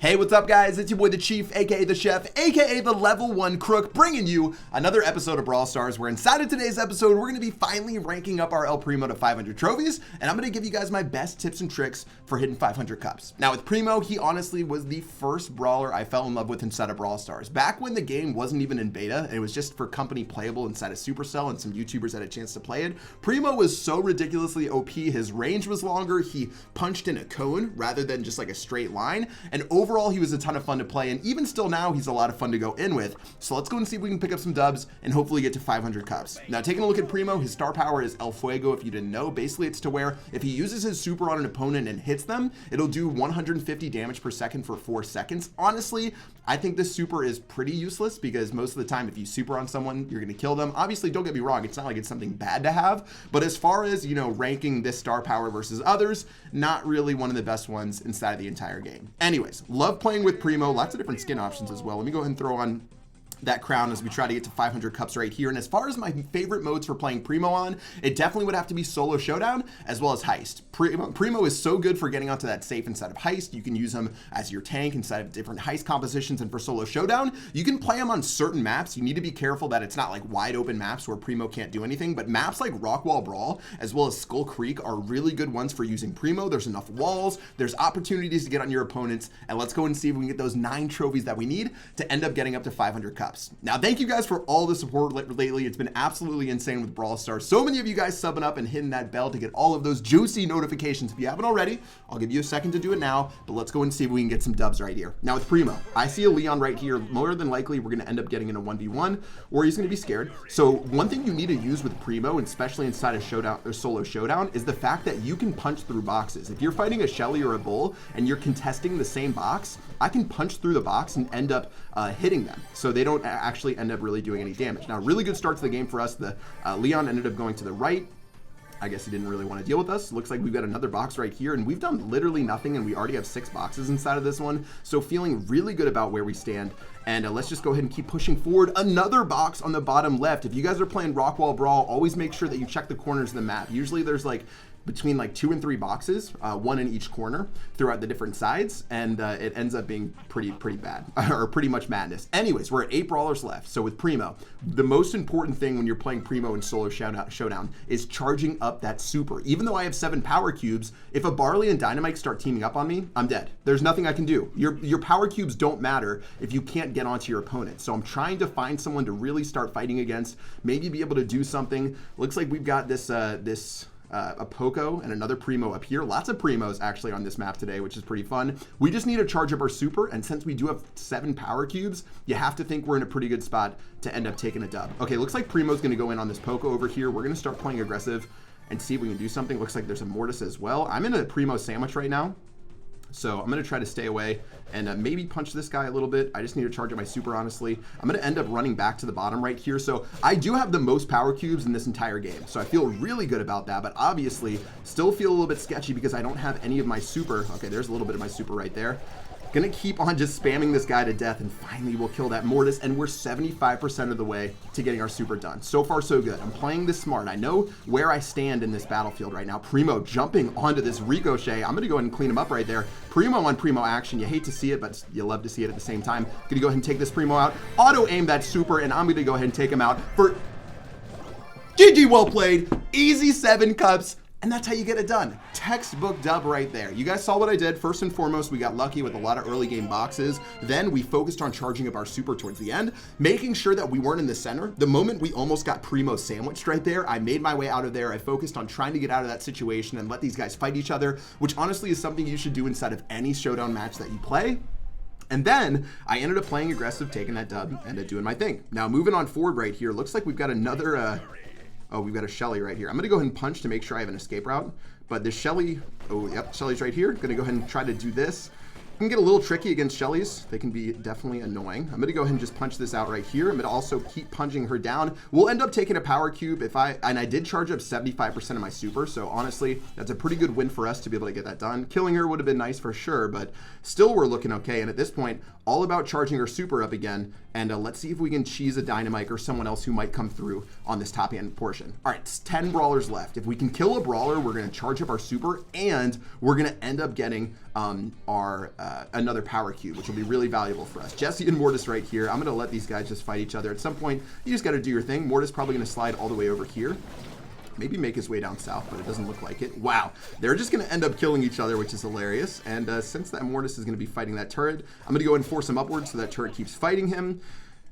Hey, what's up guys? It's your boy the Chief, aka the Chef, aka the Level 1 Crook, bringing you another episode of Brawl Stars, where inside of today's episode, we're going to be finally ranking up our El Primo to 500 trophies, and I'm going to give you guys my best tips and tricks for hitting 500 cups. Now with Primo, he honestly was the first brawler I fell in love with inside of Brawl Stars. Back when the game wasn't even in beta, and it was just for company playable inside of Supercell, and some YouTubers had a chance to play it, Primo was so ridiculously OP, his range was longer, he punched in a cone rather than just like a straight line, and overall, he was a ton of fun to play, and even still now, he's a lot of fun to go in with. So let's go and see if we can pick up some dubs and hopefully get to 500 cups. Now, taking a look at Primo, his star power is El Fuego, if you didn't know. Basically, it's to where if he uses his super on an opponent and hits them, it'll do 150 damage per second for 4 seconds. Honestly, I think this super is pretty useless because most of the time, if you super on someone, you're going to kill them. Obviously, don't get me wrong, it's not like it's something bad to have, but as far as, you know, ranking this star power versus others, not really one of the best ones inside of the entire game. Anyways, love playing with Primo, lots of different skin options as well. Let me go ahead and throw on that crown as we try to get to 500 cups right here. And as far as my favorite modes for playing Primo on, it definitely would have to be solo showdown as well as heist. Primo is so good for getting onto that safe inside of heist. You can use him as your tank inside of different heist compositions, and for solo showdown, you can play him on certain maps. You need to be careful that it's not like wide open maps where Primo can't do anything, but maps like Rockwall Brawl as well as Skull Creek are really good ones for using Primo. There's enough walls, there's opportunities to get on your opponents, and let's go and see if we can get those 9 trophies that we need to end up getting up to 500 cups. Now, thank you guys for all the support lately. It's been absolutely insane with Brawl Stars. So many of you guys subbing up and hitting that bell to get all of those juicy notifications. If you haven't already, I'll give you a second to do it now, but let's go and see if we can get some dubs right here. Now with Primo, I see a Leon right here. More than likely, we're going to end up getting in a 1v1, or he's going to be scared. So one thing you need to use with Primo, and especially inside of Showdown or solo showdown, is the fact that you can punch through boxes. If you're fighting a Shelly or a Bull and you're contesting the same box, I can punch through the box and end up hitting them, so they don't actually end up really doing any damage. Now, really good start to the game for us. The Leon ended up going to the right. I guess he didn't really want to deal with us. Looks like we've got another box right here, and we've done literally nothing, and we already have 6 boxes inside of this one. So feeling really good about where we stand. And let's just go ahead and keep pushing forward. Another box on the bottom left. If you guys are playing Rockwall Brawl, always make sure that you check the corners of the map. Usually there's like between like 2 and 3 boxes, 1 in each corner throughout the different sides, and it ends up being pretty bad, or pretty much madness. Anyways, we're at 8 brawlers left. So with Primo, the most important thing when you're playing Primo in solo showdown is charging up that super. Even though I have 7 power cubes, if a Barley and Dynamite start teaming up on me, I'm dead. There's nothing I can do. Your power cubes don't matter if you can't get onto your opponent. So I'm trying to find someone to really start fighting against, maybe be able to do something. Looks like we've got this a Poco and another Primo up here. Lots of Primos actually on this map today, which is pretty fun. We just need to charge up our super, and since we do have 7 power cubes, you have to think we're in a pretty good spot to end up taking a dub. Okay, looks like Primo's going to go in on this Poco over here. We're going to start playing aggressive and see if we can do something. Looks like there's a Mortis as well. I'm in a Primo sandwich right now, so I'm going to try to stay away and maybe punch this guy a little bit. I just need to charge up my super, honestly. I'm going to end up running back to the bottom right here. So I do have the most power cubes in this entire game, so I feel really good about that, but obviously still feel a little bit sketchy because I don't have any of my super. Okay, there's a little bit of my super right there. Gonna keep on just spamming this guy to death, and finally we'll kill that Mortis, and we're 75% of the way to getting our super done. So far, so good. I'm playing this smart. I know where I stand in this battlefield right now. Primo jumping onto this Ricochet. I'm gonna go ahead and clean him up right there. Primo on Primo action. You hate to see it, but you love to see it at the same time. Gonna go ahead and take this Primo out. Auto aim that super, and I'm gonna go ahead and take him out for GG. Well played. Easy 7 cups. And that's how you get it done. Textbook dub right there. You guys saw what I did. First and foremost, we got lucky with a lot of early game boxes. Then we focused on charging up our super towards the end, making sure that we weren't in the center. The moment we almost got Primo sandwiched right there, I made my way out of there. I focused on trying to get out of that situation and let these guys fight each other, which honestly is something you should do inside of any showdown match that you play. And then I ended up playing aggressive, taking that dub, and doing my thing. Now moving on forward right here, looks like we've got another oh, we've got a Shelly right here. I'm going to go ahead and punch to make sure I have an escape route. But this Shelly, oh, yep, Shelly's right here. Going to go ahead and try to do this. Can get a little tricky against Shellys. They can be definitely annoying. I'm going to go ahead and just punch this out right here. I'm going to also keep punching her down. We'll end up taking a power cube and I did charge up 75% of my super. So honestly, that's a pretty good win for us to be able to get that done. Killing her would have been nice for sure, but still we're looking okay. And at this point, all about charging her super up again. And let's see if we can cheese a Dynamite or someone else who might come through on this top end portion. All right, it's 10 brawlers left. If we can kill a brawler, we're going to charge up our super and we're going to end up getting our another power cube, which will be really valuable for us. Jesse and Mortis right here. I'm going to let these guys just fight each other. At some point, you just got to do your thing. Mortis probably going to slide all the way over here. Maybe make his way down south, but it doesn't look like it. Wow, they're just going to end up killing each other, which is hilarious. And since that Mortis is going to be fighting that turret, I'm going to go and force him upwards so that turret keeps fighting him.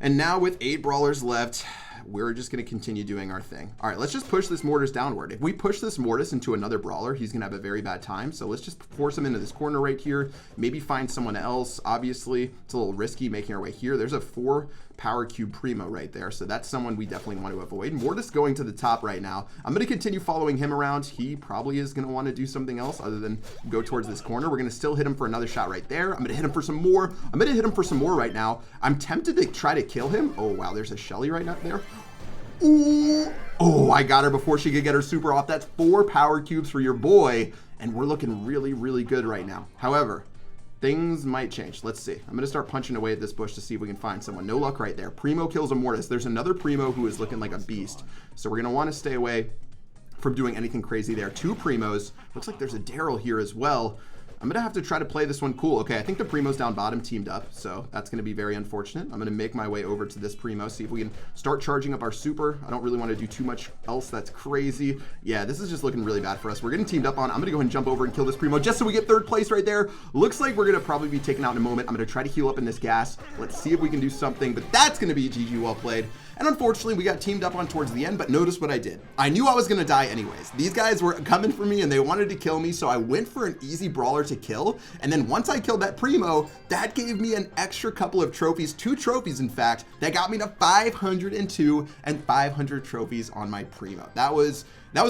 And now with 8 brawlers left, we're just going to continue doing our thing. All right, let's just push this Mortis downward. If we push this Mortis into another brawler, he's going to have a very bad time. So let's just force him into this corner right here. Maybe find someone else. Obviously, it's a little risky making our way here. There's a 4 power cube Primo right there. So that's someone we definitely want to avoid. Mortis going to the top right now. I'm going to continue following him around. He probably is going to want to do something else other than go towards this corner. We're going to still hit him for another shot right there. I'm going to hit him for some more. I'm going to hit him for some more right now. I'm tempted to try to kill him. Oh, wow. There's a Shelly right now there. Ooh. Oh, I got her before she could get her super off. That's 4 power cubes for your boy. And we're looking really, really good right now. However, things might change. Let's see. I'm going to start punching away at this bush to see if we can find someone. No luck right there. Primo kills a Mortis. There's another Primo who is looking like a beast. So we're going to want to stay away from doing anything crazy there. 2 Primos. Looks like there's a Daryl here as well. I'm going to have to try to play this one cool. Okay, I think the Primos down bottom teamed up, so that's going to be very unfortunate. I'm going to make my way over to this Primo, see if we can start charging up our super. I don't really want to do too much else that's crazy. Yeah, this is just looking really bad for us. We're getting teamed up on. I'm going to go ahead and jump over and kill this Primo just so we get 3rd place right there. Looks like we're going to probably be taken out in a moment. I'm going to try to heal up in this gas. Let's see if we can do something, but that's going to be GG well played. And unfortunately, we got teamed up on towards the end, but notice what I did. I knew I was going to die anyways. These guys were coming for me and they wanted to kill me, so I went for an easy brawler to kill. And then once I killed that Primo, that gave me an extra couple of trophies, 2 trophies in fact, that got me to 502 and 500 trophies on my Primo. That was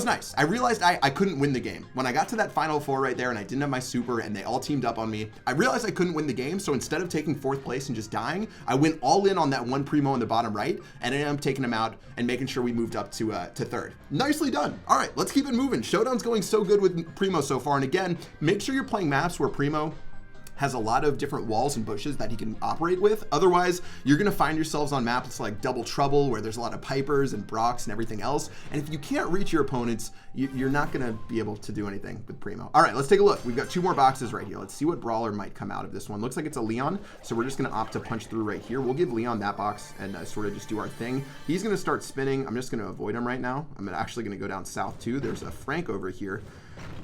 nice. I realized I couldn't win the game. When I got to that final 4 right there and I didn't have my super and they all teamed up on me, I realized I couldn't win the game. So instead of taking 4th place and just dying, I went all in on that one Primo in the bottom right and ended up taking him out and making sure we moved up to 3rd. Nicely done. All right, let's keep it moving. Showdown's going so good with Primo so far. And again, make sure you're playing maps where Primo has a lot of different walls and bushes that he can operate with. Otherwise, you're gonna find yourselves on maps like Double Trouble, where there's a lot of Pipers and Brocks and everything else. And if you can't reach your opponents, you're not gonna be able to do anything with Primo. All right, let's take a look. We've got 2 more boxes right here. Let's see what Brawler might come out of this one. Looks like it's a Leon, so we're just gonna opt to punch through right here. We'll give Leon that box and sort of just do our thing. He's gonna start spinning. I'm just gonna avoid him right now. I'm actually gonna go down south too. There's a Frank over here.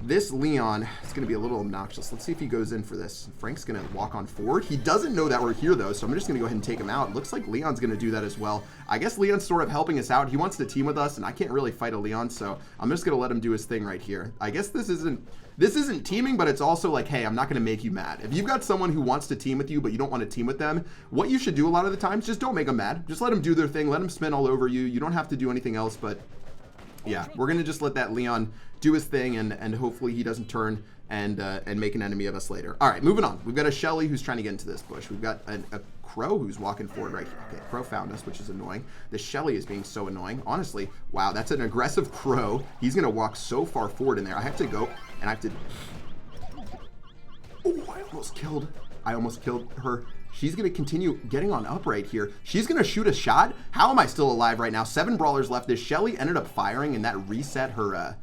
This Leon is going to be a little obnoxious. Let's see if he goes in for this. Frank's going to walk on forward. He doesn't know that we're here, though, so I'm just going to go ahead and take him out. Looks like Leon's going to do that as well. I guess Leon's sort of helping us out. He wants to team with us, and I can't really fight a Leon, so I'm just going to let him do his thing right here. I guess this isn't teaming, but it's also like, hey, I'm not going to make you mad. If you've got someone who wants to team with you, but you don't want to team with them, what you should do a lot of the times, just don't make them mad. Just let them do their thing. Let them spin all over you. You don't have to do anything else, but yeah, we're going to just let that Leon do his thing, and hopefully he doesn't turn and make an enemy of us later. All right, moving on. We've got a Shelly who's trying to get into this bush. We've got a Crow who's walking forward right here. Okay, Crow found us, which is annoying. The Shelly is being so annoying. Honestly, wow, that's an aggressive Crow. He's going to walk so far forward in there. I have to go, and I have to... Oh, I almost killed her. She's going to continue getting on up right here. She's going to shoot a shot. How am I still alive right now? 7 brawlers left. This Shelly ended up firing, and that reset her,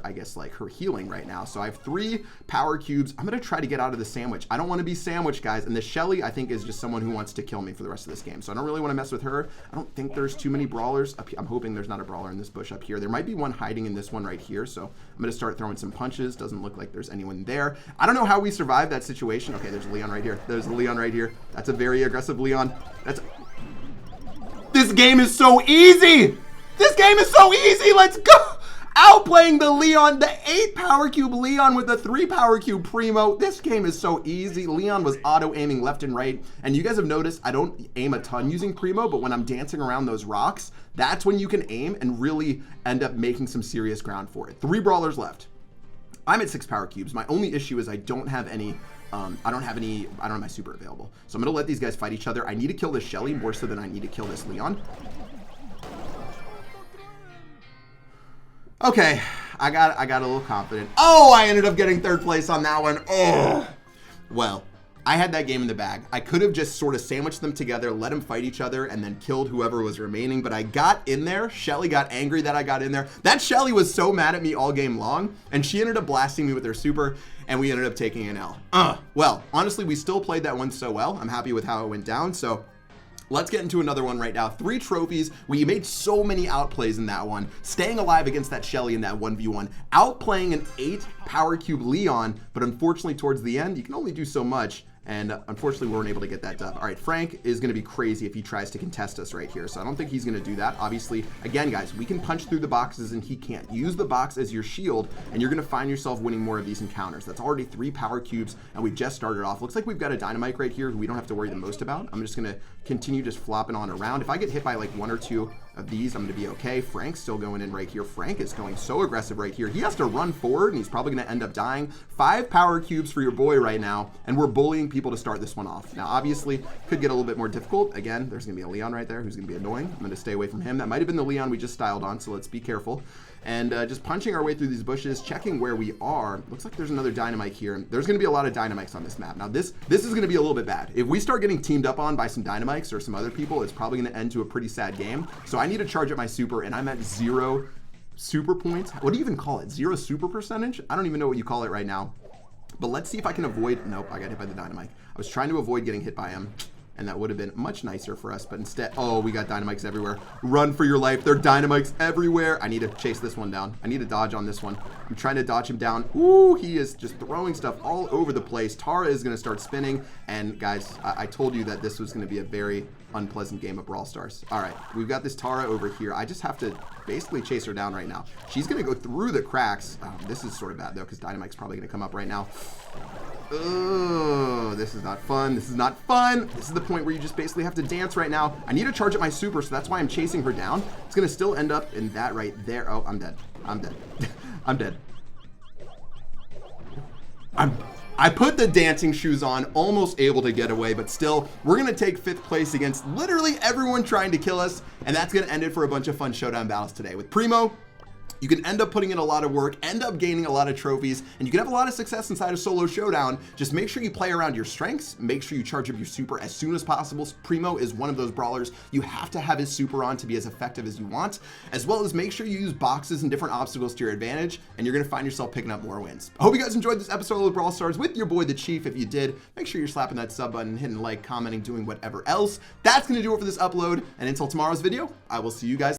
I guess, like her healing right now. So I have 3 power cubes. I'm going to try to get out of the sandwich. I don't want to be sandwiched, guys. And the Shelly, I think, is just someone who wants to kill me for the rest of this game. So I don't really want to mess with her. I don't think there's too many brawlers up here. I'm hoping there's not a brawler in this bush up here. There might be one hiding in this one right here. So I'm going to start throwing some punches. Doesn't look like there's anyone there. I don't know how we survived that situation. Okay, there's a Leon right here. There's a Leon right here. That's a very aggressive Leon. This game is so easy. This game is so easy. Let's go. Outplaying the Leon, the 8 power cube Leon with the 3 power cube Primo. This game is so easy. Leon was auto aiming left and right. And you guys have noticed I don't aim a ton using Primo, but when I'm dancing around those rocks, that's when you can aim and really end up making some serious ground for it. 3 brawlers left. I'm at 6 power cubes. My only issue is I don't have any, I don't have my super available. So I'm going to let these guys fight each other. I need to kill this Shelly more so than I need to kill this Leon. Okay, I got a little confident. Oh, I ended up getting 3rd place on that one. Oh, well, I had that game in the bag. I could have just sort of sandwiched them together, let them fight each other, and then killed whoever was remaining, but I got in there. Shelly got angry that I got in there. That Shelly was so mad at me all game long, and she ended up blasting me with her super, and we ended up taking an L. Well, honestly, we still played that one so well. I'm happy with how it went down, so let's get into another one right now. 3 trophies. We made so many outplays in that one. Staying alive against that Shelly in that 1v1. Outplaying an 8 power cube Leon, but unfortunately towards the end, you can only do so much. And unfortunately, we weren't able to get that dub. All right, Frank is going to be crazy if he tries to contest us right here. So I don't think he's going to do that. Obviously, again, guys, we can punch through the boxes and he can't. Use the box as your shield, and you're going to find yourself winning more of these encounters. That's already 3 power cubes, and we just started off. Looks like we've got a dynamite right here who we don't have to worry the most about. I'm just going to continue just flopping on around. If I get hit by like 1 or 2 of these, I'm going to be okay. Frank's still going in right here. Frank is going so aggressive right here. He has to run forward, and he's probably going to end up dying. 5 power cubes for your boy right now, and we're bullying people to start this one off. Now, obviously, could get a little bit more difficult. Again, there's going to be a Leon right there who's going to be annoying. I'm going to stay away from him. That might have been the Leon we just styled on, so let's be careful. And just punching our way through these bushes, checking where we are. Looks like there's another dynamite here. There's going to be a lot of dynamites on this map. Now, this is going to be a little bit bad. If we start getting teamed up on by some dynamites or some other people, it's probably going to end to a pretty sad game. So I need to charge up my super, and I'm at 0 super points. What do you even call it? 0 super percentage? I don't even know what you call it right now. But let's see if I can avoid. Nope, I got hit by the dynamite. I was trying to avoid getting hit by him, and that would have been much nicer for us, but instead, oh, we got dynamites everywhere. Run for your life. There are dynamites everywhere. I need to chase this one down. I need to dodge on this one. I'm trying to dodge him down. Ooh, he is just throwing stuff all over the place. Tara is going to start spinning, and guys, I told you that this was going to be a very unpleasant game of Brawl Stars. All right, we've got this Tara over here. I just have to basically chase her down right now. She's going to go through the cracks. This is sort of bad, though, because dynamite's probably going to come up right now. Oh, this is not fun. This is not fun. This is the point where you just basically have to dance right now. I need to charge up my super, so that's why I'm chasing her down. It's going to still end up in that right there. Oh, I'm dead. I'm dead. I'm dead. I put the dancing shoes on, almost able to get away, but still, we're going to take 5th place against literally everyone trying to kill us, and that's going to end it for a bunch of fun showdown battles today. With Primo, you can end up putting in a lot of work, end up gaining a lot of trophies, and you can have a lot of success inside a solo showdown. Just make sure you play around your strengths. Make sure you charge up your super as soon as possible. Primo is one of those brawlers. You have to have his super on to be as effective as you want, as well as make sure you use boxes and different obstacles to your advantage, and you're going to find yourself picking up more wins. I hope you guys enjoyed this episode of Brawl Stars with your boy, the Chief. If you did, make sure you're slapping that sub button, hitting like, commenting, doing whatever else. That's going to do it for this upload, and until tomorrow's video, I will see you guys.